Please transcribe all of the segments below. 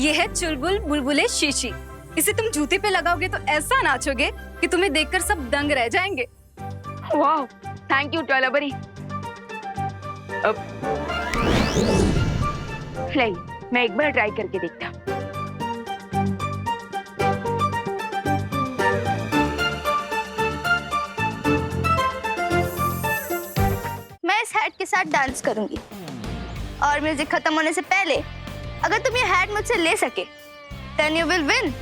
ये है चुलबुल बुलबुले शीशी। इसे तुम जूते पे लगाओगे तो ऐसा नाचोगे कि तुम्हें देखकर सब दंग रह जाएंगे। वाह, थैंक यू टॉयलाबरी। मैं एक बार ट्राई करके देखता। मैं इस हैट के साथ डांस करूंगी और म्यूजिक खत्म होने से पहले अगर तुम ये हैट मुझसे ले सके देन यू विल विन,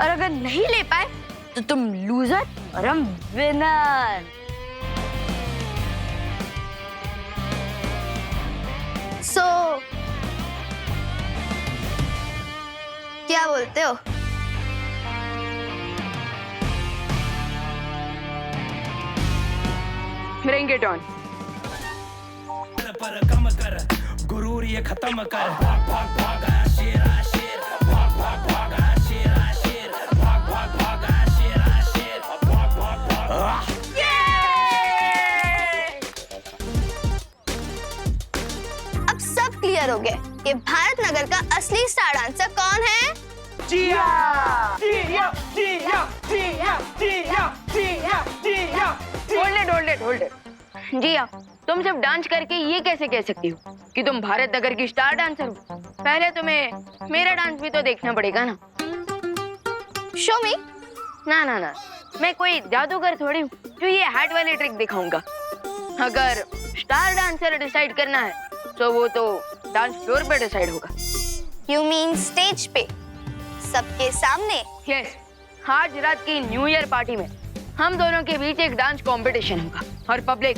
और अगर नहीं ले पाए तो तुम लूजर और हम विनर। सो क्या बोलते हो? Bring it on. पर कम कर गुरूर ये खत्म कर भाग भाग भाग आया शेर आया शेर भाग भाग भाग आया शेर आया शेर भाग भाग भाग आया शेर आया शेर भाग भाग भाग। अब सब क्लियर हो गया कि भारत नगर का असली स्टार डांसर कौन है? जिया जिया जिया जिया जिया जिया जिया। Hold it. जिया, तुम सिर्फ डांस करके ये कैसे कह सकती हो कि तुम भारत नगर की स्टार डांसर हो? पहले तुम्हें मेरा डांस भी तो देखना पड़ेगा ना। शो मी। ना, मैं कोई जादूगर थोड़ी हूँ जो ये हैट वाली ट्रिक दिखाऊंगा। अगर स्टार डांसर डिसाइड करना है तो वो तो डांस फ्लोर पे डिसाइड होगा। यू मीन स्टेज पे सबके सामने? यस, आज रात की न्यू ईयर पार्टी में हम दोनों के बीच एक डांस कंपटीशन होगा और पब्लिक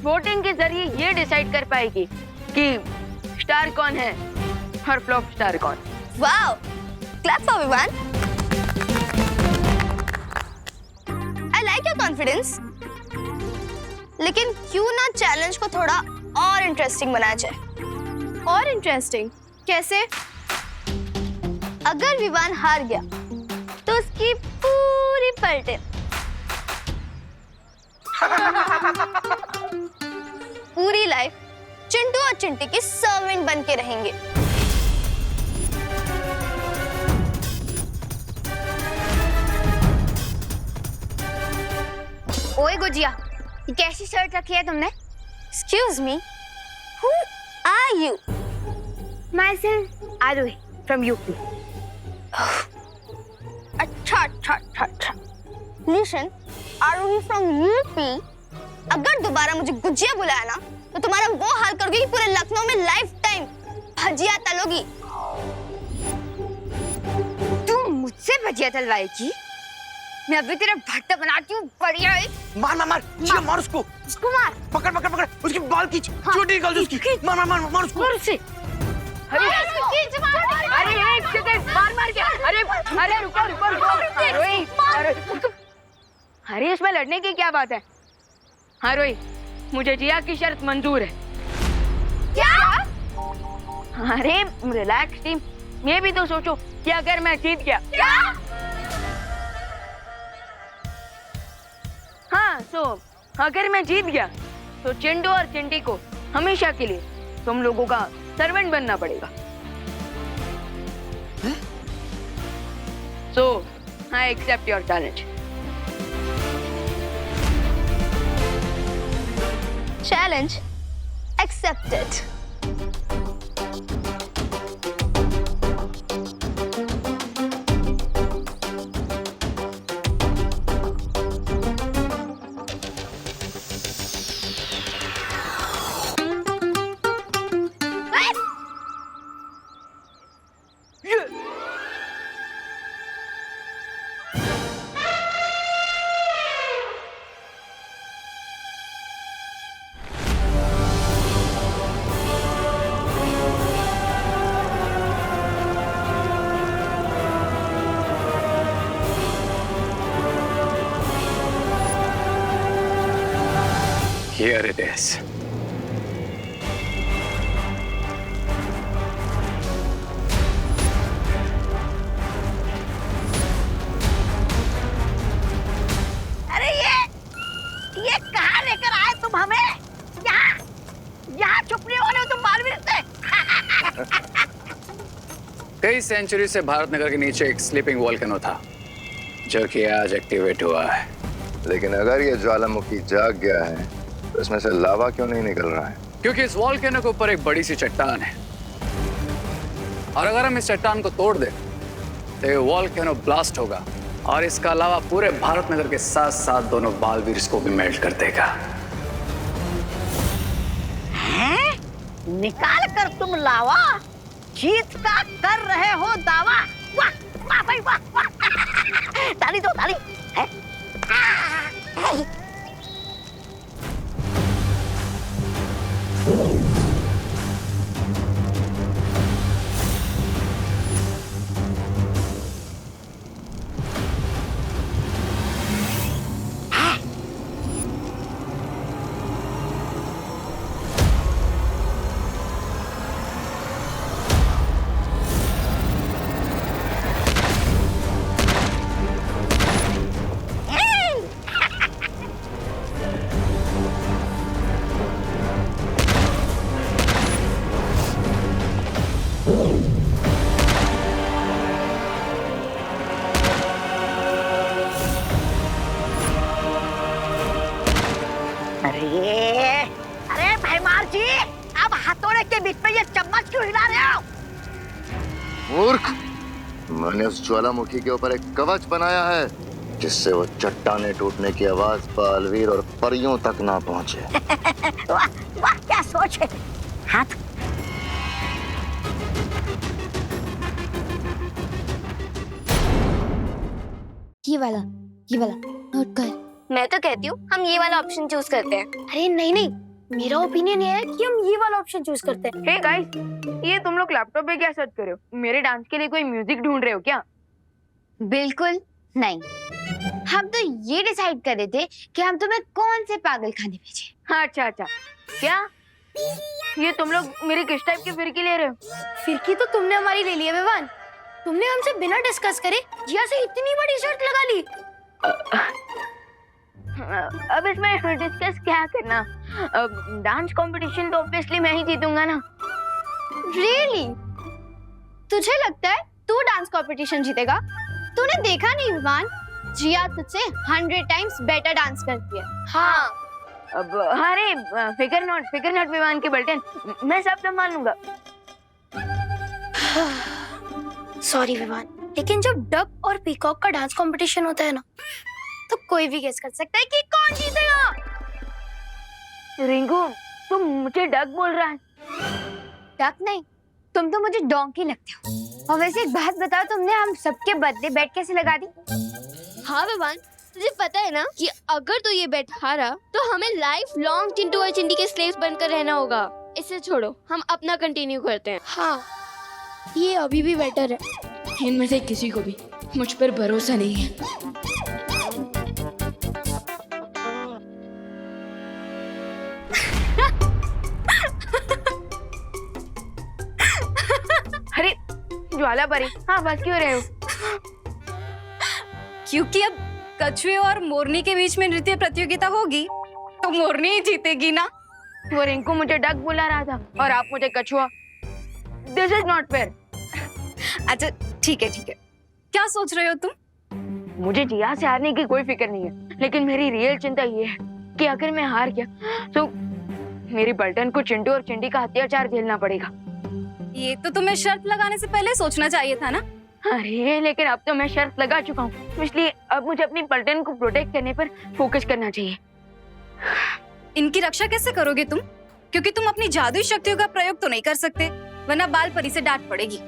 वोटिंग के जरिए ये डिसाइड कर पाएगी कि स्टार कौन है और फ्लॉप स्टार कौन। Wow, clap for everyone. I like your confidence. लेकिन क्यों ना चैलेंज को थोड़ा और इंटरेस्टिंग बनाया जाए? और इंटरेस्टिंग कैसे? अगर विवान हार गया तो उसकी पूरी पलटे पूरी लाइफ चिंटू और चिंटी की सर्वेंट बन के रहेंगे। ओए गुजिया, ये कैसी शर्ट रखी है तुमने? Excuse me, who are you? Myself Aruhi from UP. अच्छा। Listen, Aruhi from UP. अगर दोबारा मुझे गुजिया बुलाया ना तो तुम्हारा वो हाल करोगे कि पूरे लखनऊ में लाइफ टाइम भजिया तलोगी। तू मुझसे भजिया तलवाएगी? मैं अभी तेरा भट्टा बनाती हूँ। बढ़िया है। मार उसको। उसको मार। पकड़ उसकी बाल खींच, चोटी निकाल दो उसकी। मार उसको। और उसे अरे एक सेकंड, मार क्या? अरे रुको। अरे इसमें लड़ने की क्या बात है? हाँ रोही, मुझे जिया की शर्त मंजूर है। क्या? अरे रिलैक्स टीम, ये भी तो सोचो कि अगर मैं जीत गया। क्या? हाँ, अगर मैं जीत गया तो चिंटू और चिंटी को हमेशा के लिए तुम लोगों का सर्वेंट बनना पड़ेगा। So, I accept your challenge. Challenge accepted. Here it is. अरे ये कहाँ लेकर आए तुम हमें? यहाँ छुपने वाले हो तुम बालवीर से। कई सेंचुरी से भारत नगर के नीचे एक स्लीपिंग वोल्केनो था जो कि आज एक्टिवेट हुआ है। लेकिन अगर ये ज्वालामुखी जाग गया है तो इसमें से लावा क्यों नहीं निकल रहा है? क्योंकि इस वोल्केनो के ऊपर एक बड़ी सी चट्टान है और अगर हम इस चट्टान को तोड़ दें तो ये वोल्केनो ब्लास्ट होगा और इसका अलावा पूरे भारत नगर के साथ साथ दोनों बालवीर को भी मेल्ट कर देगा। निकाल कर तुम लावा, जीत का कर रहे हो दावा। वाह वाह भाई वाह वाह। ताली दो ताली है? अरे भैमार जी, अब हथौड़े के बीच में ये चम्मच क्यों हिला रहे हो? मूर्ख, मैंने उस ज्वालामुखी के ऊपर एक कवच बनाया है जिससे वो चट्टाने टूटने की आवाज बालवीर और परियों तक ना पहुंचे। वाह वाह, क्या सोच है। हाथ ये वाला नोट कर। मैं तो कहती हूँ हम ये वाला ऑप्शन चूज करते हैं। अरे नहीं नहीं, मेरा ओपिनियन ये है कि हम ये वाला ऑप्शन चूज करते हैं। हे गाइस, ये तुम लोग लैपटॉप पे क्या सर्च कर रहे हो? मेरे डांस के लिए कोई म्यूजिक ढूंढ रहे हो क्या? बिल्कुल नहीं, हम तो ये डिसाइड कर रहे थे कि हम तुम्हें कौन से पागल खाने भेजें। अच्छा अच्छा, क्या ये तुम लोग मेरी किस टाइप की फिरकी ले रहे हो? फिरकी तो तुमने हमारी ले ली है विवान। तुमने हमसे बिना डिस्कस करे जिया से इतनी बड़ी शर्त लगा ली। अब इसमें डिस्कस क्या करना? डांस कंपटीशन तो ऑब्वियसली मैं ही जीतूंगा ना। रियली? तुझे लगता है तू डांस कंपटीशन जीतेगा? तूने देखा नहीं विवान, जिया तुझसे 100 टाइम्स बेटर डांस करती है। हाँ। अब अरे फिकर नॉट विवान के बल्टन, मैं सब संभाल लूंगा। सॉरी विवान, लेकिन जब डक और पीकॉक का डांस कंपटीशन होता है ना, तो कोई भी गेस कर सकता है कि कौन जीतेगा। रिंकू, तुम मुझे डक बोल रहा है? डक नहीं, तुम तो मुझे डोंकी लगते हो। और वैसे एक बात बताओ, तुमने हम सबके बदले बेट कैसे लगा दी? हाँ विवान, तुझे पता है ना कि अगर तू ये बेट हारा तो हमें लाइफ लॉन्ग चिंटू और चिंटी के स्लेव्स बनकर रहना होगा। इसे छोड़ो, हम अपना कंटिन्यू करते हैं। हाँ, ये अभी भी बेटर है। इनमें से किसी को भी मुझ पर भरोसा नहीं है। अरे ज्वाला परी, हाँ बस क्यों रहे हो? क्योंकि अब कछुए और मोरनी के बीच में नृत्य प्रतियोगिता होगी तो मोरनी ही जीतेगी ना। वो रिंकू मुझे डक बुला रहा था और आप मुझे कछुआ। This is not fair. अच्छा ठीक है, क्या सोच रहे हो तुम? मुझे जिया से हारने की कोई फिक्र नहीं है, लेकिन मेरी रियल चिंता ये है कि अगर मैं हार गया तो मेरी पलटन को चिंटू और चिंटी का अत्याचार झेलना पड़ेगा। ये तो तुम्हें शर्त लगाने से पहले सोचना चाहिए था ना। अरे लेकिन अब तो मैं शर्त लगा चुका हूँ, इसलिए अब मुझे अपनी पलटन को प्रोटेक्ट करने पर फोकस करना चाहिए। इनकी रक्षा कैसे करोगे तुम? क्योंकि तुम अपनी जादुई शक्तियों का प्रयोग तो नहीं कर सकते, वरना बाल परी से डांट पड़ेगी।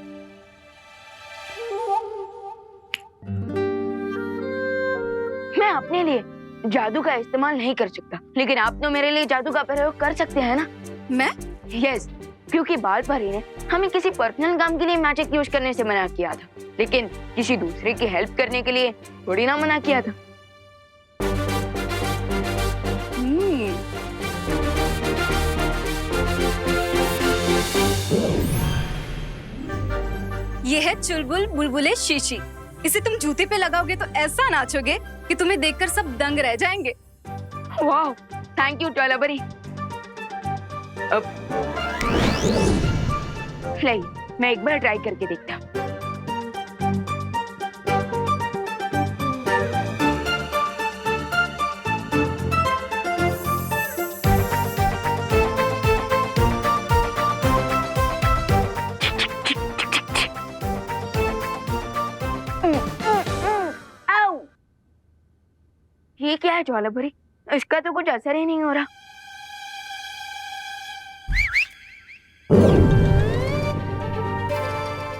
मैं अपने लिए जादू का इस्तेमाल नहीं कर सकता, लेकिन आप तो मेरे लिए जादू का प्रयोग कर सकते हैं ना? मैं? यस, क्योंकि बाल परी ने हमें किसी पर्सनल काम के लिए मैजिक यूज करने से मना किया था, लेकिन किसी दूसरे की हेल्प करने के लिए थोड़ी ना मना किया था। ये है चुलबुल बुलबुले शीशी। इसे तुम जूते पे लगाओगे तो ऐसा नाचोगे कि तुम्हें देखकर सब दंग रह जाएंगे। वाह, थैंक यू टॉलाबरी। अब मैं एक बार ट्राई करके देखता हूँ। ज्वाला भरी, इसका तो कुछ असर ही नहीं हो रहा।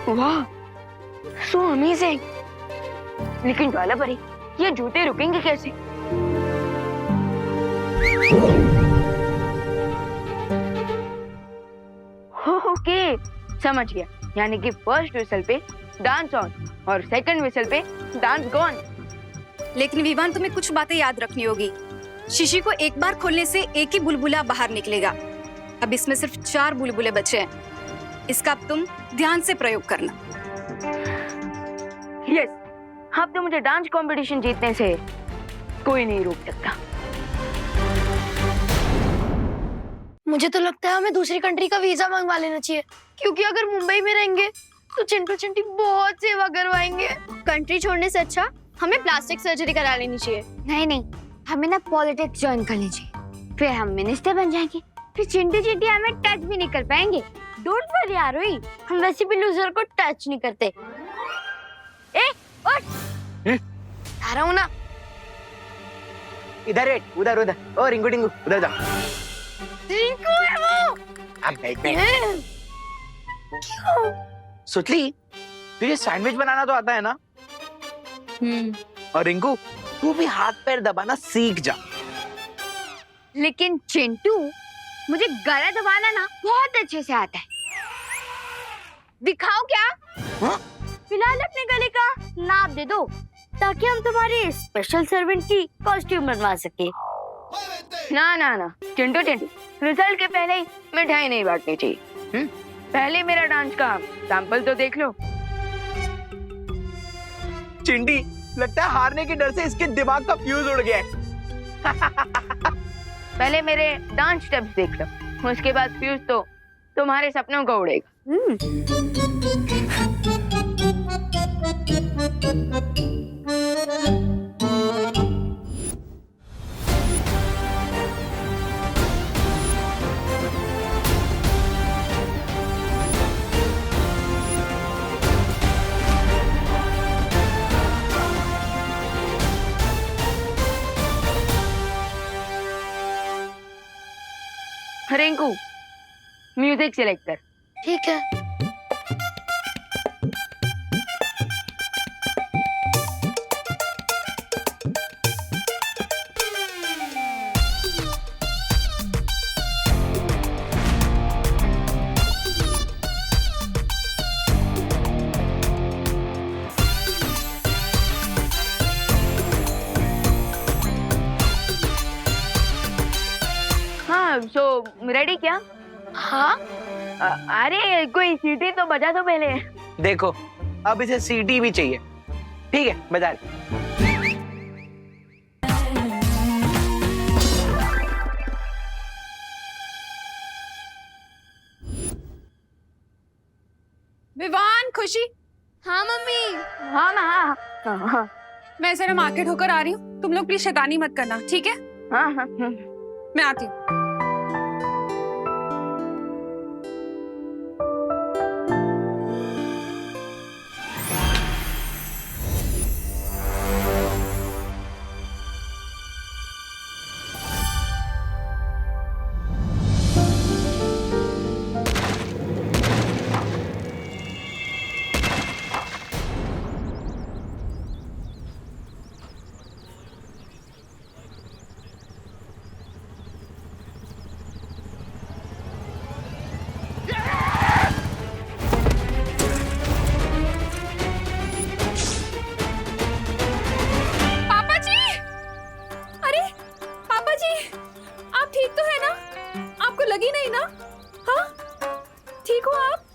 वाह, सो अमेजिंग। लेकिन ज्वाला भरी, ये जूते रुकेंगे कैसे? ओके, समझ गया। यानी कि फर्स्ट विसल पे डांस ऑन और सेकंड विसल पे डांस गॉन। लेकिन विवान, तुम्हें कुछ बातें याद रखनी होगी। शीशी को एक बार खोलने से एक ही बुलबुला बाहर निकलेगा। अब इसमें सिर्फ 4 बुलबुले बचे हैं। इसका अब तुम ध्यान से प्रयोग करना। यस, अब तो मुझे डांस कंपटीशन जीतने से कोई नहीं रोक सकता। मुझे तो लगता है हमें दूसरी कंट्री का वीजा मंगवा लेना चाहिए, क्योंकि अगर मुंबई में रहेंगे तो चिंटू चिंटी बहुत सेवा करवाएंगे। कंट्री छोड़ने से अच्छा हमें प्लास्टिक सर्जरी करा लेनी चाहिए। नहीं नहीं, हमें ना पॉलिटिक्स ज्वाइन कर लीजिए, फिर हम मिनिस्टर बन जाएंगे, फिर चिंटू चिंटी हमें टच भी नहीं कर पाएंगे। डोंट वरी यारोई, हम वैसे भी लूजर को टच नहीं करते। ए उठ, आ रहा हूँ ना। इधर है, उधर उधर। ओ रिंकू टिंकू, उधर जा। रिंकू है वो। अब बैठ। सुचली, तुझे सैंडविच बनाना तो आता है ना? और रिंकू, तू भी हाथ पैर दबाना सीख जा। लेकिन चिंटू, मुझे गला दबाना ना बहुत अच्छे से आता है। दिखाओ क्या? हाँ? फिलहाल अपने गले का नाप दे दो, ताकि हम तुम्हारे स्पेशल सर्वेंट की कॉस्ट्यूम बनवा सके। ना ना ना चिंटू चिंटी, रिजल्ट के पहले ही मिठाई नहीं बांटनी चाहिए। पहले मेरा डांस का सैंपल तो देख लो। चिंटी, लगता है हारने के डर से इसके दिमाग का फ्यूज उड़ गया है। पहले मेरे डांस स्टेप्स देख लो, उसके बाद फ्यूज तो तुम्हारे सपनों का उड़ेगा। रिंकू, म्यूजिक सिलेक्ट कर। ठीक है। हाँ, सो रेडी क्या? हाँ, अरे कोई सीटी तो बजा दो पहले। देखो, अब इसे सीटी भी चाहिए। ठीक है, बजा ले। विवान, खुशी, हाँ मम्मी। हाँ हाँ हाँ हाँ मैं जरा मार्केट होकर आ रही हूँ। तुम लोग प्लीज शैतानी मत करना, ठीक है? हाँ हाँ। मैं आती हूँ।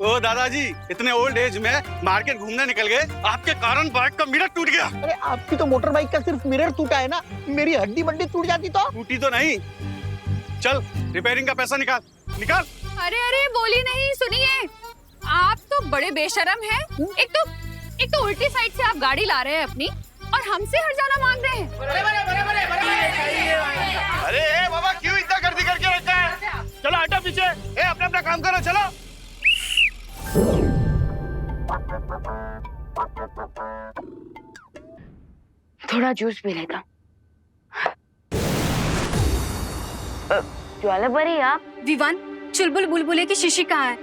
ओ दादाजी, इतने ओल्ड एज में मार्केट घूमने निकल गए, आपके कारण बाइक का मिरर टूट गया। अरे आपकी तो मोटर बाइक का सिर्फ मिरर टूटा है ना, मेरी हड्डी बड्डी टूट जाती तो। टूटी तो नहीं। चल, रिपेयरिंग का पैसा निकाल निकाल। अरे अरे, बोली नहीं, सुनिए, आप तो बड़े बेशरम हैं। एक तो उल्टी साइड से आप गाड़ी ला रहे हैं अपनी, और हमसे हर्जाना मांग रहे हैं। अरे बाबा, क्यों इतना गर्दी करके रखा है? चलो हटो पीछे। अपना अपना काम करो, चलो। थोड़ा जूस पी लेता। ज्वाला परी आप विवान, चुलबुल बुलबुले की शिशी कहाँ है?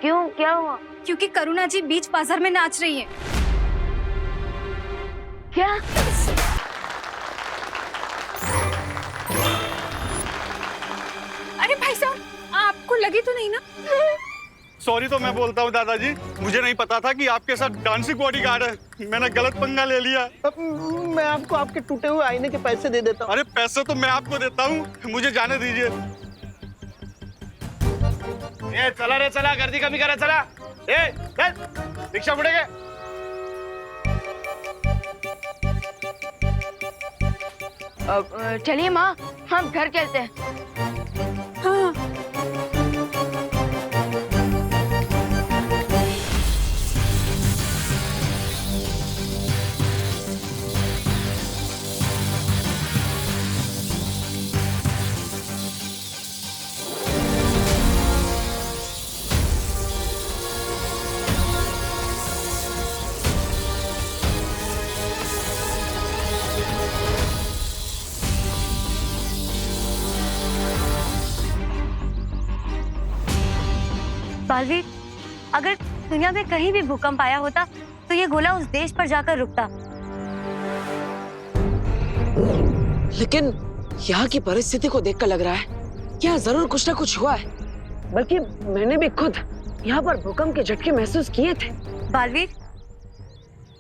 क्यों, क्या हुआ? क्योंकि करुणा जी बीच बाजार में नाच रही है। क्या? अरे भाई साहब, आपको लगी तो नहीं ना? सॉरी तो मैं बोलता हूँ दादाजी, मुझे नहीं पता था कि आपके साथ डांसिंग बॉडीगार्ड है। मैंने गलत पंगा ले लिया। मैं आपको आपके टूटे हुए आईने के पैसे दे देता हूँ। अरे पैसे तो मैं आपको देता हूँ, मुझे जाने दीजिए। ए चला रे चला, गर्दी कमी करा चला। ए रिक्शा मुड़ेगे। चलिए माँ, हम घर चलते हैं। हाँ। बालवीर, अगर दुनिया में कहीं भी भूकंप आया होता तो ये गोला उस देश पर जाकर रुकता। लेकिन यहाँ की परिस्थिति को देखकर लग रहा है यहाँ जरूर कुछ ना कुछ हुआ है। बल्कि मैंने भी खुद यहाँ पर भूकंप के झटके महसूस किए थे। बालवीर,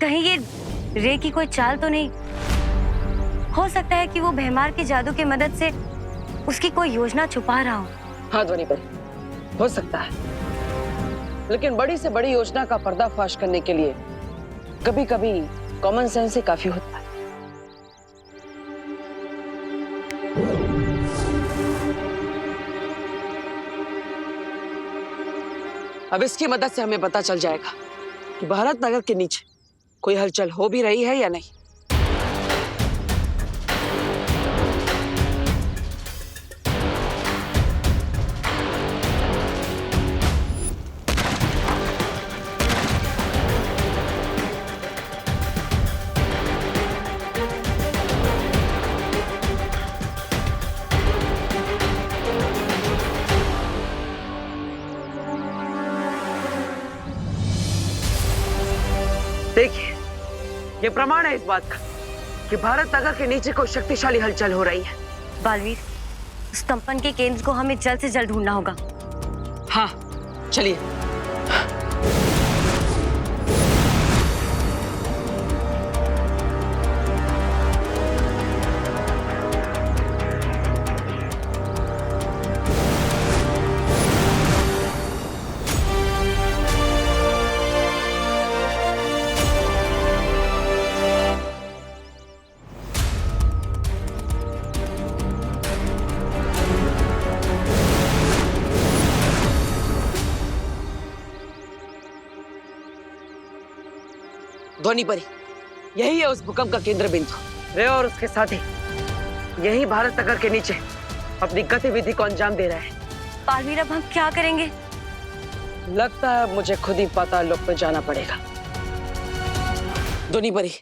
कहीं ये रे की कोई चाल तो नहीं? हो सकता है कि वो भैमार के जादू की मदद से उसकी कोई योजना छुपा रहा हो। हाँ ध्वनि पर हो सकता है, लेकिन बड़ी से बड़ी योजना का पर्दाफाश करने के लिए कभी कभी कॉमन सेंस ही काफी होता है। अब इसकी मदद से हमें पता चल जाएगा कि भारत नगर के नीचे कोई हलचल हो भी रही है या नहीं। देखिए, ये प्रमाण है इस बात का कि भारत नगर के नीचे कोई शक्तिशाली हलचल हो रही है। बालवीर, उस कंपन के केंद्र को हमें जल्द से जल्द ढूंढना होगा। हाँ, चलिए। ध्वनि परी, यही है उस भूकंप का केंद्र बिंदु। रे और उसके साथी यही भारत नगर के नीचे अपनी गतिविधि को अंजाम दे रहे हैं। बालवीर, अब हम क्या करेंगे? लगता है मुझे खुद ही पाताल लोक में जाना पड़ेगा। ध्वनि परी,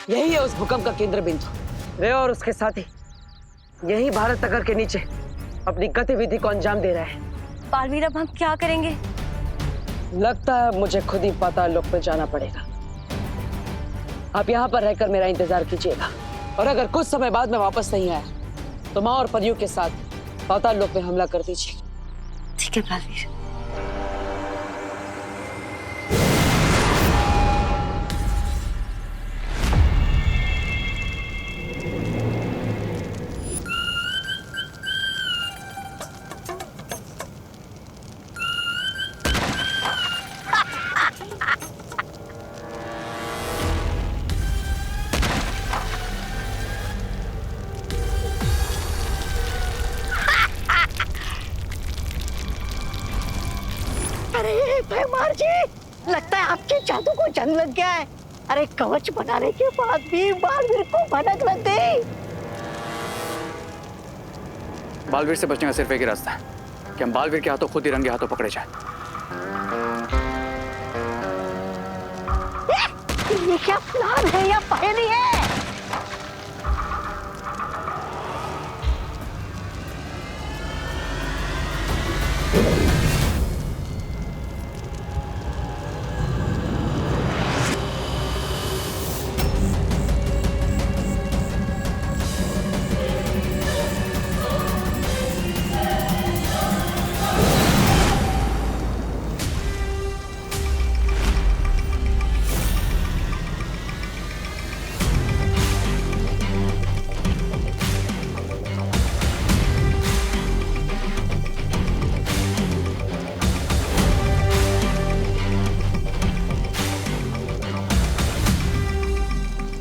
यही है उस भूकंप का केंद्र बिंदु। रे और उसके साथी यही भारत नगर के नीचे अपनी गतिविधि को अंजाम दे रहे हैं। बालवीर, अब हम क्या करेंगे? लगता है मुझे खुद ही पाताल लोक में जाना पड़ेगा। आप यहाँ पर रहकर मेरा इंतजार कीजिएगा, और अगर कुछ समय बाद में वापस नहीं आया तो माँ और परियों के साथ पाताल लोक में हमला कर दीजिए। ठीक है बालवीर। अरे भैमार जी, लगता है आपके जादू को जंग लग गया है। अरे कवच बनाने के बाद भी बालवीर को भनक लग गई। बालवीर से बचने का सिर्फ एक ही रास्ता है कि हम बालवीर के हाथों खुद ही रंगे हाथों पकड़े जाए। ये क्या प्लान है या पहेली है?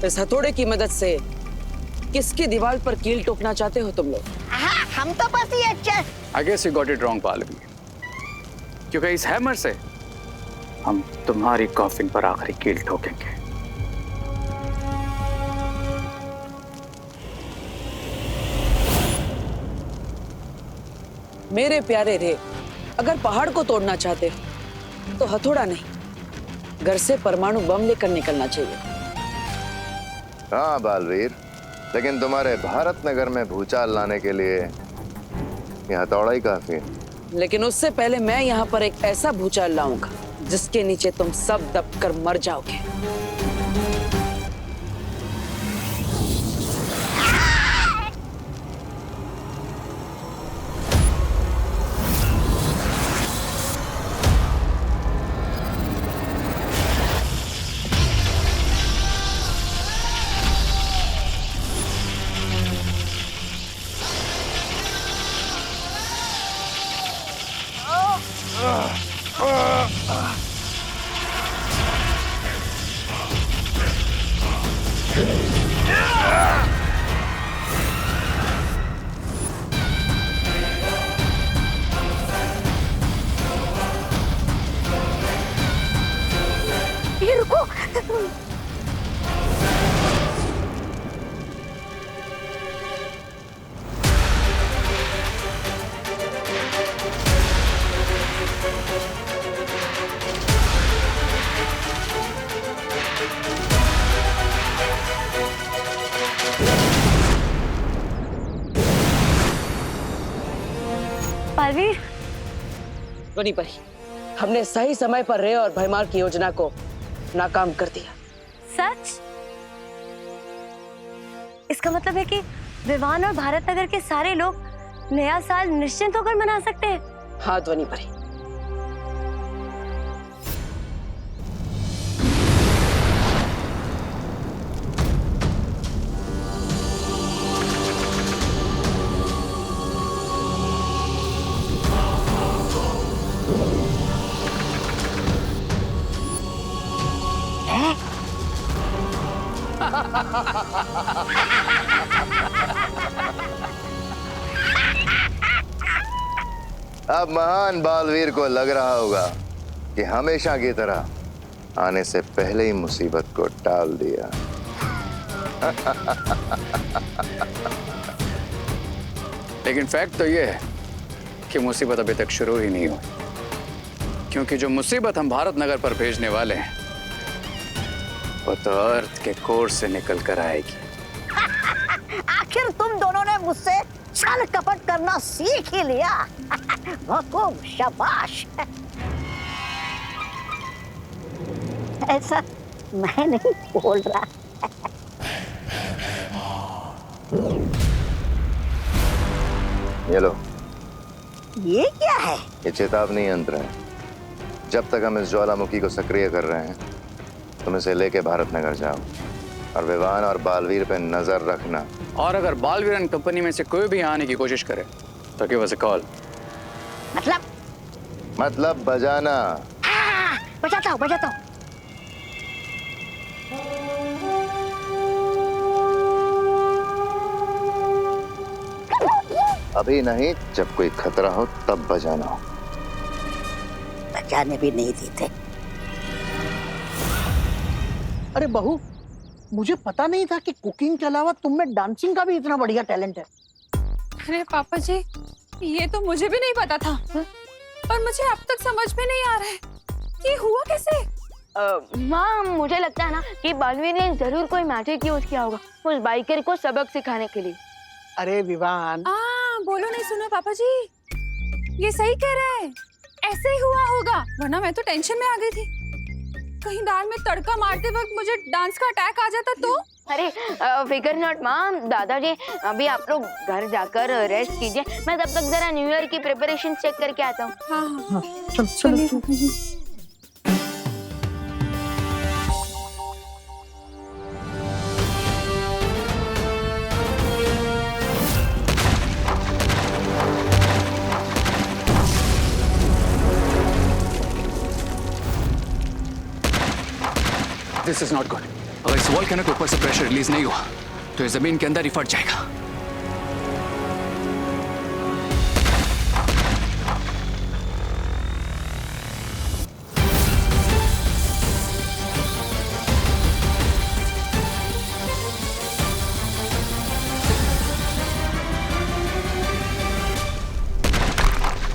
इस हथौड़े की मदद से किसकी दीवार पर कील ठोकना चाहते हो तुम लोग? हाँ, हम तो बस ये I guess you got it wrong, पालवी। क्योंकि इस हैमर से हम तुम्हारी कॉफिन पर आखिरी कील ठोकेंगे। मेरे प्यारे रे, अगर पहाड़ को तोड़ना चाहते हो तो हथौड़ा नहीं, घर से परमाणु बम लेकर निकलना चाहिए। हाँ बालवीर, लेकिन तुम्हारे भारत नगर में भूचाल लाने के लिए ये हथौड़ा ही काफी है। लेकिन उससे पहले मैं यहाँ पर एक ऐसा भूचाल लाऊंगा जिसके नीचे तुम सब दबकर मर जाओगे। ये रुको। पालवीर, वनी परी, हमने सही समय पर रे और भयमार की योजना को नाकाम कर दिया। सच? इसका मतलब है कि विवान और भारत नगर के सारे लोग नया साल निश्चिंत होकर मना सकते हैं। हाँ ध्वनि परी। अब महान बालवीर को लग रहा होगा कि हमेशा की तरह आने से पहले ही मुसीबत को टाल दिया। लेकिन फैक्ट तो ये है कि मुसीबत अभी तक शुरू ही नहीं हुई, क्योंकि जो मुसीबत हम भारत नगर पर भेजने वाले हैं वो तो अर्थ के कोर से निकल कर आएगी। आखिर तुम दोनों ने मुझसे छल कपट करना सीख ही लिया। खूब शाबाश। ऐसा मैं नहीं बोल रहा। ये लो, ये क्या है? ये चेतावनी यंत्र है। जब तक हम इस ज्वालामुखी को सक्रिय कर रहे हैं तुम इसे लेके भारत नगर जाओ और विवान और बालवीर पे नजर रखना। और अगर बालवीर एंड कंपनी में से कोई भी आने की कोशिश करे तो गिव अस अ कॉल। मतलब बजाना। बजाता हूँ बजाता हूँ। अभी नहीं, जब कोई खतरा हो तब बजाना हो। बजाने भी नहीं देते। अरे बहू, मुझे पता नहीं था कि कुकिंग के अलावा तुम में डांसिंग का भी इतना बढ़िया टैलेंट है। अरे पापा जी, ये तो मुझे भी नहीं पता था, पर मुझे अब तक समझ में नहीं आ रहा है कि हुआ कैसे। माँ, मुझे लगता है ना कि बालवीर ने जरूर कोई मैजिक यूज किया होगा उस बाइकर को सबक सिखाने के लिए। अरे विवान, बोलो नहीं सुना पापा जी। ये सही कह रहे हैं, ऐसे ही हुआ होगा, वरना मैं तो टेंशन में आ गई थी। कहीं दाल में तड़का मारते वक्त मुझे डांस का अटैक आ जाता तो? अरे फिकर नॉट माम, दादाजी अभी आप लोग घर जाकर रेस्ट कीजिए, मैं तब तक जरा न्यू ईयर की प्रिपरेशन चेक करके आता हूँ। हाँ चलिए दिस इज नॉट गुड। अगर इस वॉल्केनो के ऊपर से प्रेशर रिलीज नहीं हुआ तो ये जमीन के अंदर ही फट जाएगा।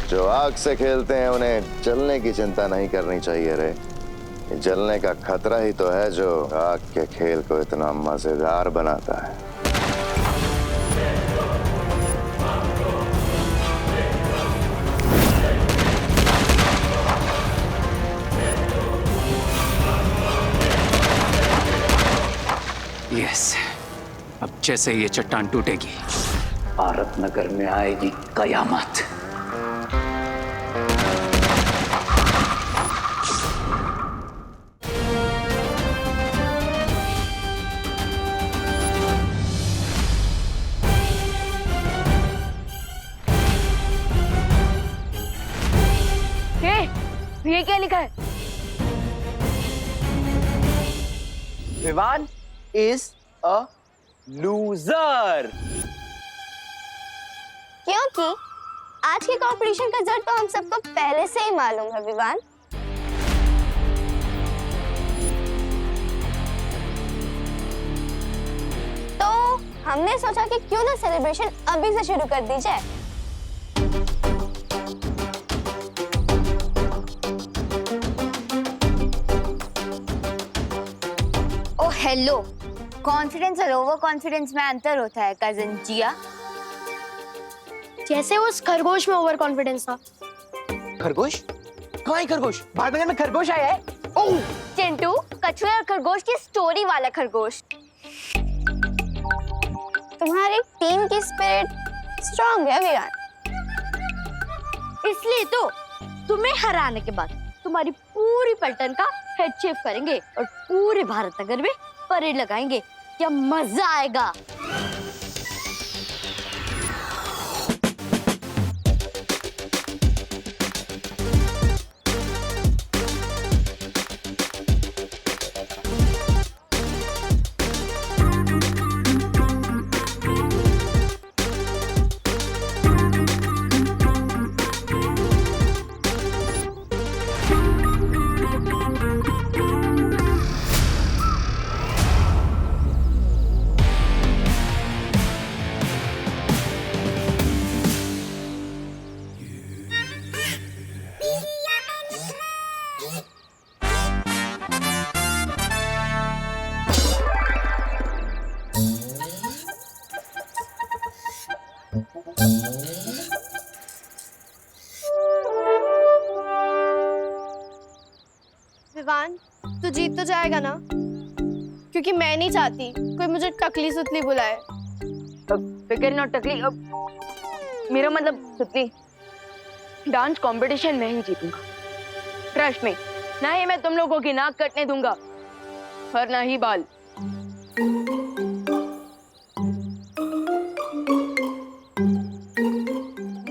जो आग से खेलते हैं उन्हें जलने की चिंता नहीं करनी चाहिए रे। ये जलने का खतरा ही तो है जो आग के खेल को इतना मजेदार बनाता है। यस, अब जैसे ये चट्टान टूटेगी, भारत नगर में आएगी कयामत। ये क्या लिखा है? Vivan is a loser. क्योंकि आज के कंपटीशन का रिजल्ट तो हम सबको पहले से ही मालूम है विवान। तो हमने सोचा कि क्यों ना सेलिब्रेशन अभी से शुरू कर दी जाए। ओ हेलो, कॉन्फिडेंस और ओवर कॉन्फिडेंस में अंतर होता है कजन जिया। जैसे उस खरगोश में ओवर कॉन्फिडेंस था। खरगोश? कहाँ है खरगोश? भारत नगर में खरगोश आया है? ओह! चिंटू, कछुए और खरगोश की स्टोरी वाला खरगोश। तुम्हारी टीम की स्पिरिट स्ट्रांग है विवान। इसलिए तो तुम्हें हराने के बाद तुम्हारी पूरी पलटन का हेड शेव करेंगे और पूरे भारत नगर में परेड लगाएंगे। क्या मजा आएगा। विवान, तू जीत तो जाएगा ना? क्योंकि मैं नहीं चाहती कोई मुझे टकली सुतली बुलाए। फिकर नॉट टकली, मेरा मतलब सुतली। डांस कंपटीशन में ही जीतूंगा, ट्रस्ट में। ना ही मैं तुम लोगों की नाक कटने दूंगा और ना ही बाल।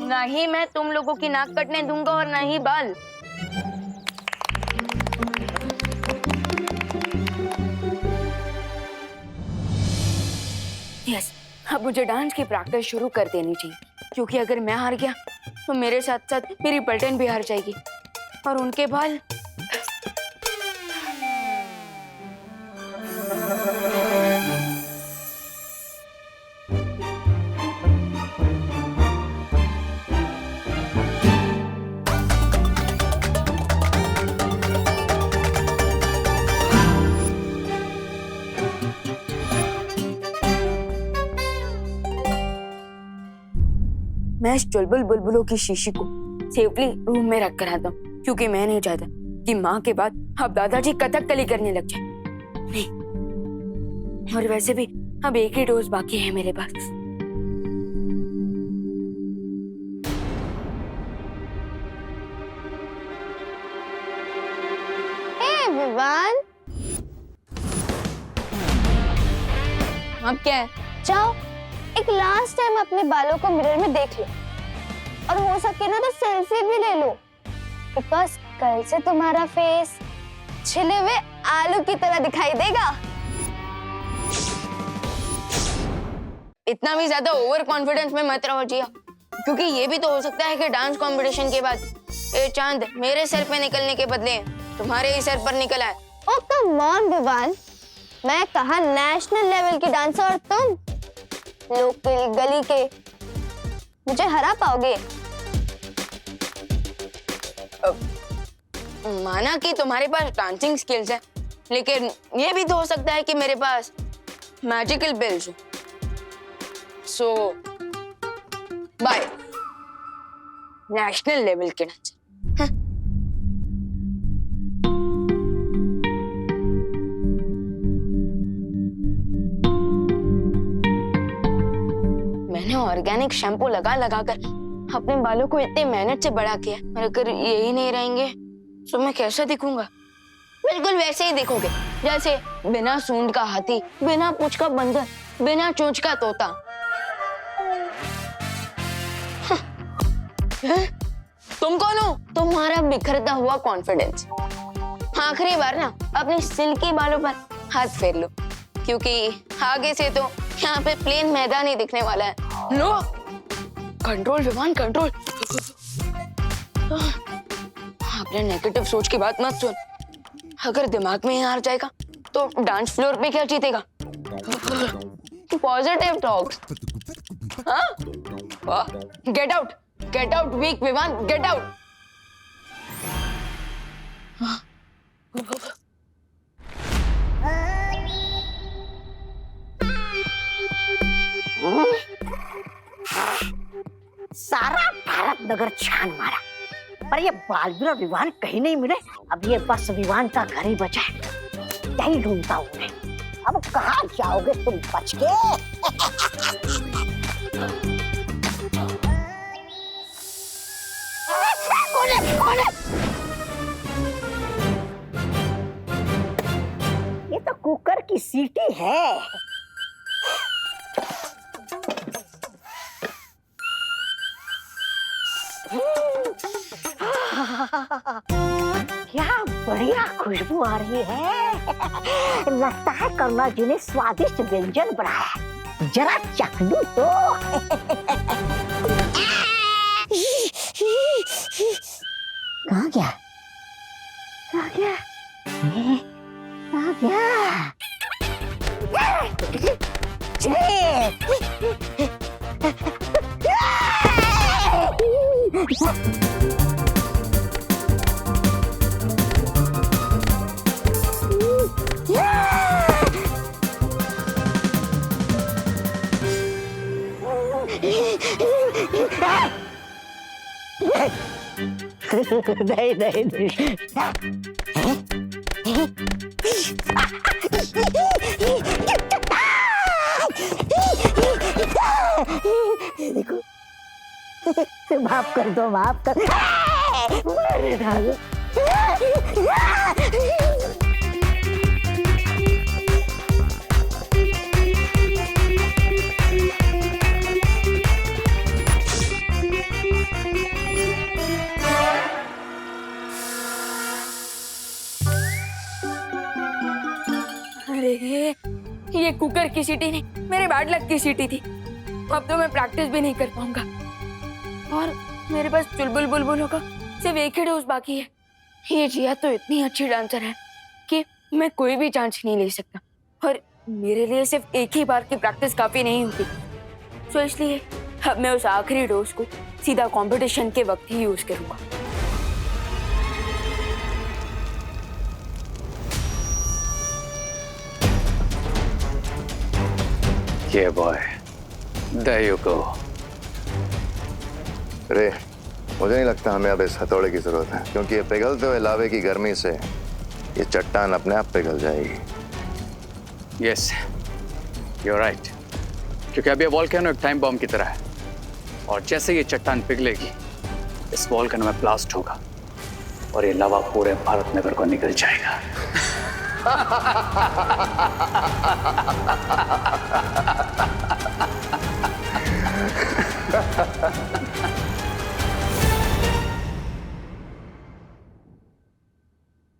ना ही मैं तुम लोगों की नाक कटने दूंगा और ना ही बाल। यस, अब मुझे डांस की प्रैक्टिस शुरू कर देनी चाहिए, क्योंकि अगर मैं हार गया तो मेरे साथ साथ मेरी पलटन भी हार जाएगी और उनके बाल। मैं इस चुलबुल बुलबुलों की शीशी को सेफली रूम में रख कर आता हूँ, क्योंकि मैं नहीं चाहता कि माँ के बाद अब दादाजी कथकली करने लग जाए। नहीं, और वैसे भी अब एक ही डोज बाकी है मेरे पास। विवान, अब क्या है? जाओ एक लास्ट टाइम अपने बालों को मिरर में देख लो, और हो सके ना तो सेल्फी भी ले लो, बिकॉज कल से तुम्हारा फेस छिले हुए आलू की तरह दिखाई देगा। इतना भी ज्यादा ओवर कॉन्फिडेंस में मत रहो जिया, क्योंकि ये भी तो हो सकता है कि डांस कंपटीशन के बाद ये चांद मेरे सर पे निकलने के बदले तुम्हारे ही सर पर निकला है। ओ कम ऑन विवान, मैं कहा नेशनल लेवल की डांसर और तुम लोकल गली के, मुझे हरा पाओगे? माना कि तुम्हारे पास डांसिंग स्किल्स है, लेकिन ये भी तो हो सकता है कि मेरे पास मैजिकल बिल्स हो। सो बाय नेशनल लेवल के डांसर। मैंने ऑर्गेनिक शैम्पू लगा लगा कर अपने बालों को इतने मेहनत से बड़ा किया, और अगर यही नहीं रहेंगे तो मैं कैसा दिखूंगा? बिल्कुल वैसे ही दिखोगे जैसे बिना सूंड का हाथी, बिना पूंछ का बंदर, बिना चोंच का तोता। तुम कौन हो? तुम्हारा बिखरता हुआ कॉन्फिडेंस। आखिरी बार ना अपने सिल्की बालों पर हाथ फेर लो, क्योंकि आगे से तो यहाँ पे प्लेन मैदान ही दिखने वाला है। लो, कंट्रोल विमान, कंट्रोल। अपने नेगेटिव सोच की बात मत सुन, अगर दिमाग में ही हार जाएगा तो डांस फ्लोर पे क्या जीतेगा? Positive talks. हाँ, गेट आउट वीक विमान, गेट आउट। सारा भारत नगर छान मारा, पर ये बालवीर और विवान कहीं नहीं मिले। अब ये बस विवान का घर ही बचा है, यही ढूंढता हूँ मैं। अब कहाँ जाओगे तुम बच के? कौन है? ये तो कुकर की सीटी है। क्या बढ़िया खुशबू आ रही है। लगता है करुणा जी ने स्वादिष्ट व्यंजन बनाया, जरा चख लूं तो। कहाँ गया? नहीं। देखो, माफ कर दो, माफ कर। ये कुकर की सीटी नहीं, मेरे बैड लक की सीटी थी। अब तो मैं प्रैक्टिस भी नहीं कर पाऊंगा, और मेरे पास चुलबुल बुलबुलों का सिर्फ एक ही डोज बाकी है। ये जिया तो इतनी अच्छी डांसर है कि मैं कोई भी चांस नहीं ले सकता, और मेरे लिए सिर्फ एक ही बार की प्रैक्टिस काफी नहीं होती। तो इसलिए अब मैं उस आखिरी डोज को सीधा कंपटीशन के वक्त ही यूज करूंगा। Yeah, boy. There you go. रे, मुझे नहीं लगता हमें अब इस हथौड़े की जरूरत है, क्योंकि ये पिघलते हुए लावे की गर्मी से ये चट्टान अपने आप पिघल जाएगी। Yes, you are right. क्योंकि अब ये वॉल्केनो एक टाइम बॉम्ब की तरह है, और जैसे ये चट्टान पिघलेगी इस वॉल्केनो में ब्लास्ट होगा और ये लावा पूरे भारत नगर को निकल जाएगा।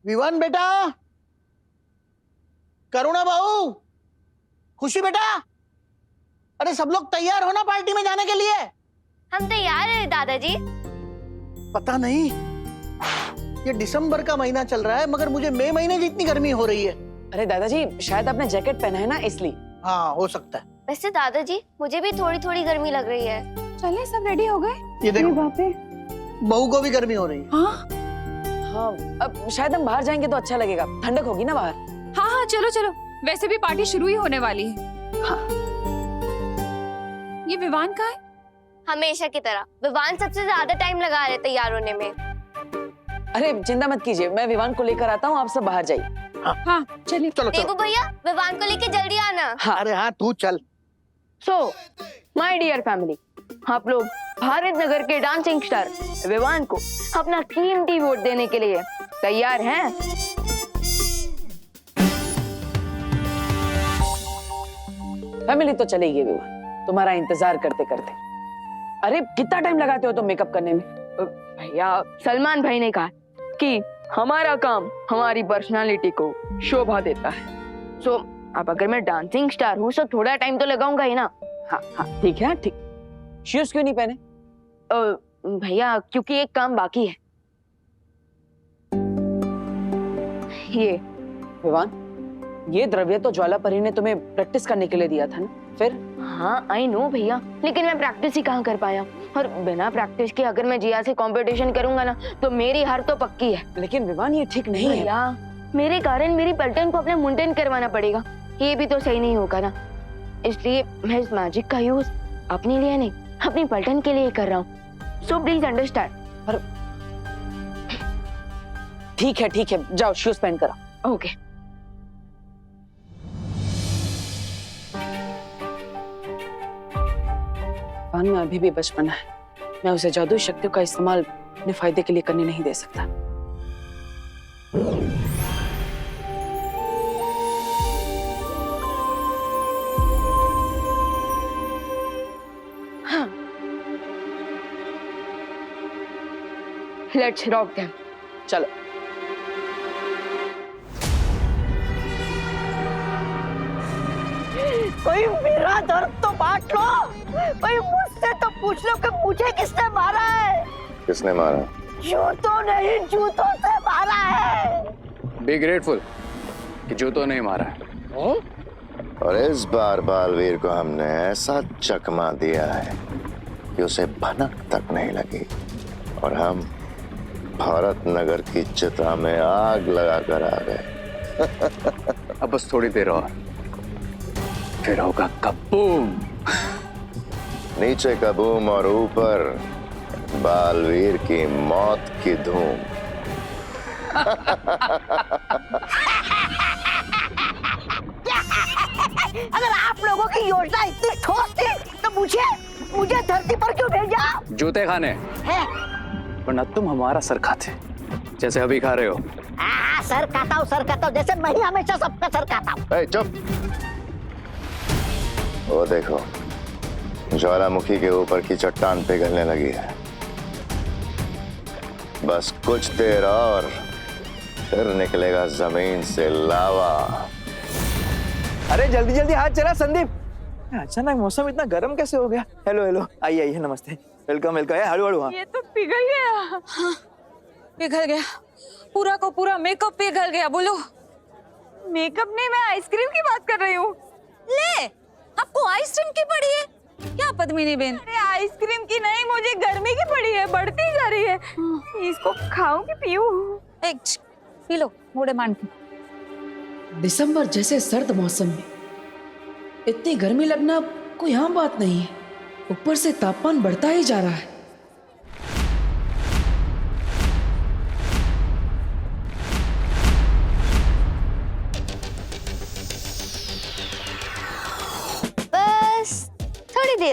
विवान बेटा, करुणा बहू, खुशी बेटा, अरे सब लोग तैयार हो ना पार्टी में जाने के लिए? हम तैयार हैं दादाजी। पता नहीं, ये दिसंबर का महीना चल रहा है मगर मुझे मई महीने जितनी गर्मी हो रही है। अरे दादाजी, शायद आपने जैकेट पहना है ना, इसलिए। हाँ, हो सकता है। वैसे दादाजी मुझे भी थोड़ी थोड़ी गर्मी लग रही है। चले, सब रेडी हो गए? ये देखो, बापे, बहू को भी गर्मी हो रही है। हाँ हाँ, अब शायद हम बाहर जाएंगे तो अच्छा लगेगा, ठंडक होगी ना बाहर। हाँ हाँ, चलो चलो, वैसे भी पार्टी शुरू ही होने वाली है। हाँ। ये विवान का है? हमेशा की तरह विवान सबसे ज्यादा टाइम लगा रहे तैयार होने में। अरे चिंता मत कीजिए, मैं विवान को लेकर आता हूँ, आप सब बाहर जाइए। हाँ चलिए। चलो देखो चलो। भैया, विवान को लेके जल्दी आना। हाँ। अरे हाँ, तू चल। सो माय डियर फैमिली, आप लोग भारत नगर के डांसिंग स्टार विवान को अपना कीमती वोट देने के लिए तैयार हैं? फैमिली तो चलेगी विवान, तुम्हारा इंतजार करते करते। अरे कितना टाइम लगाते हो तुम मेकअप करने में? भैया, सलमान भाई ने कहा कि हमारा काम हमारी पर्सनालिटी को शोभा देता है। सो अब अगर मैं डांसिंग स्टार हूँ तो थोड़ा टाइम तो लगाऊंगा ही ना। हाँ हाँ, ठीक है, ठीक। शूज क्यों नहीं पहने? भैया, क्योंकि एक काम बाकी है। ये विवान, ये द्रव्य तो ज्वालापरी ने तुम्हें प्रैक्टिस करने के लिए दिया था ना, फिर? हाँ आई नो भैया, लेकिन मैं प्रैक्टिस ही कहाँ कर पाया, और बिना प्रैक्टिस के अगर मैं जिया से कंपटीशन करूंगा ना तो मेरी हार तो पक्की है। लेकिन विवान, ये ठीक नहीं है। भैया, मेरे कारण मेरी पलटन को अपने मुंडन करवाना पड़ेगा, ये भी तो सही नहीं होगा ना। इसलिए मैं इस मैजिक का यूज अपने लिए नहीं, अपनी पलटन के लिए कर रहा हूँ। So please understand. ठीक है, जाओ शूज पहन कर आओ। ओके। विवान में अभी भी बचपना है, मैं उसे जादुई शक्तियों का इस्तेमाल अपने फायदे के लिए करने नहीं दे सकता। हाँ, लेट्स रॉक देम। चलो। कोई मेरा दर्द तो बांट लो, कोई मुझसे तो पूछ लो कि मुझे किसने मारा है। किसने मारा? जूतों नहीं, जूतों से मारा है। बी ग्रेटफुल कि जूतों नहीं मारा है। और इस बार बालवीर को हमने ऐसा चकमा दिया है कि उसे भनक तक नहीं लगी, और हम भारत नगर की चिता में आग लगाकर आ गए। अब बस थोड़ी देर और, फिर होगा कबूम। नीचे कबूम और ऊपर बालवीर की मौत की धूम। अगर आप लोगों की योजना इतनी ठोस थी तो मुझे धरती पर क्यों भेजा? जूते खाने है? वरना तुम हमारा सर खाते, जैसे अभी खा रहे हो। सर खाता हूँ, जैसे मैं ही हमेशा सबका सर खाता हूँ। चुप। वो देखो, ज्वालामुखी के ऊपर की चट्टान पिघलने लगी है। बस कुछ देर और, फिर निकलेगा जमीन से लावा। अरे जल्दी जल्दी हाथ चला संदीप। अचानक मौसम इतना गर्म कैसे हो गया? हेलो हेलो, आइए नमस्ते, वेलकम वेलकम। हड़ू हड़ू। हाँ, ये तो पिघल गया। हाँ, पिघल गया, पूरा को पूरा मेकअप पिघल गया। बोलो। मेकअप नहीं, मैं आइसक्रीम की बात कर रही हूँ। ले, आपको आइसक्रीम की पड़ी है क्या पद्मिनी बेन? अरे आइसक्रीम की नहीं, मुझे गर्मी की पड़ी है, बढ़ती जा रही है। इसको खाऊं कि पीऊं? पी लो, मोड़े मान के। दिसंबर जैसे सर्द मौसम में इतनी गर्मी लगना कोई आम बात नहीं है। ऊपर से तापमान बढ़ता ही जा रहा है।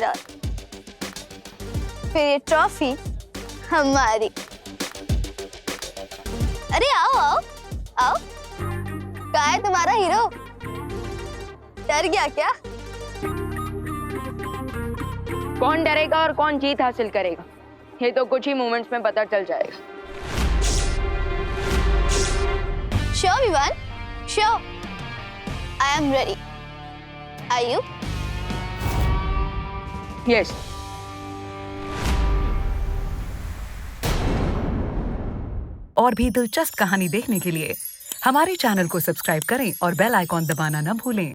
तेरा, फिर ये ट्रॉफी हमारी। अरे आओ आओ आओ, कहाँ है तुम्हारा हीरो? डर गया क्या? कौन डरेगा और कौन जीत हासिल करेगा ये तो कुछ ही मोमेंट्स में पता चल जाएगा। Sure Vivan, sure. I am ready. Are you? Yes. और भी दिलचस्प कहानी देखने के लिए हमारे चैनल को सब्सक्राइब करें और बेल आइकॉन दबाना न भूलें।